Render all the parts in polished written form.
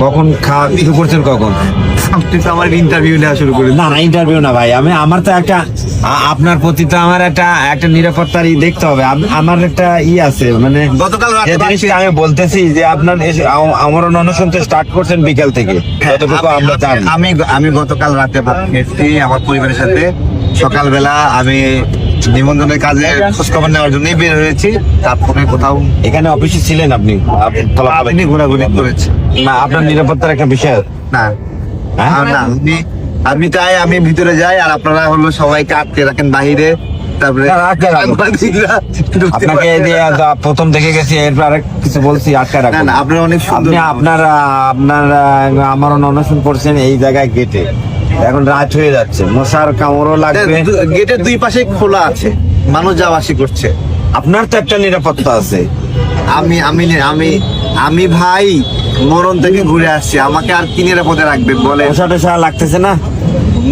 কখন খাওয়া শুরু করছেন কখন? আপনি তো আমার ইন্টারভিউ নেওয়া শুরু করে না না, ইন্টারভিউ না ভাই, আমার তো একটা আপনার প্রতি তো আমার একটা নিরাপত্তার দেখতে হবে। আমার একটা আছে, মানে গতকাল রাতে যে জিনিসটা আমি বলতেছি যে আপনার আমার অনশন তো স্টার্ট করছেন বিকাল থেকে, যতটুকু আমরা জানি। আমি গতকাল রাতে ভাত খেয়েছি আমার পরিবারের সাথে। সকালবেলা আমি নিবন্ধনের কাজে খোঁজখবর নেওয়ার জন্যই বের হয়েছি। তারপরে কোথাও এখানে অফিসে ছিলেন আপনি? আপনি ঘোরাঘুরি করেছে না, আপনার নিরাপত্তার একটা বিষয় না? হ্যাঁ? না, আমি চাই আমি ভিতরে যাই, আর আপনারা হলো সবাইকে আটকে রাখেন বাহিরে। তারপরে না, আটকে রাখবো। আপনাকে এই যে প্রথম দেখে গেছি, এরপর আরেক কিছু বলছি, আটকে না রাখবেন। না, আপনারা অনেক সুন্দর। আপনি আপনার আমার অনশন করছেন এই জায়গায় গেটে, এখন রাত হয়ে যাচ্ছে, মশার কামড়ও লাগবে। গেটের দুই পাশে খোলা আছে, মানুষ যাওয়া আসি করছে। আপনার তো একটা নিরাপত্তা আছে। আমি আমি আমি আমি ভাই মরণ থেকে ঘুরে আসছি, আমাকে আর কি নিরাপদে রাখবেন বলে? মশা টশা লাগতেছে না?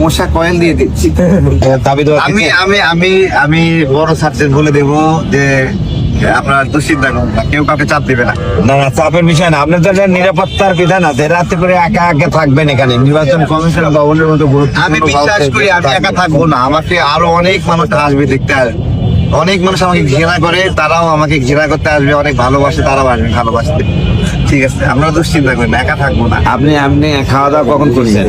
মশা কয়েল দিয়ে দিচ্ছি। দাবি দেওয়া আমি আমি আমি আমি বড় সার্জেন বলে দেবো যে আপনার দুশ্চিন্তা করুন না, কেউ কাউকে চাপ দিবে না। না না, চাপের বিষয় না। আপনার তো একটা নিরাপত্তার বিধান আছে, রাতে করে একা একা থাকবেন এখানে নির্বাচন কমিশন ভবনের মতো আমি বিশ্বাস করি আমি একা থাকবো না, আমাকে আরো অনেক মানুষ আসবে দেখতে আসবে। অনেক মানুষ আমাকে ঘৃণা করে, তারাও আমাকে ঘৃণা করতে আসবে। অনেক ভালোবাসে, তারাও আসবে ভালোবাসতে। ঠিক আছে, আমরা দুশ্চিন্তা করি না, একা থাকবো না। আপনি খাওয়া দাওয়া কখন করছেন?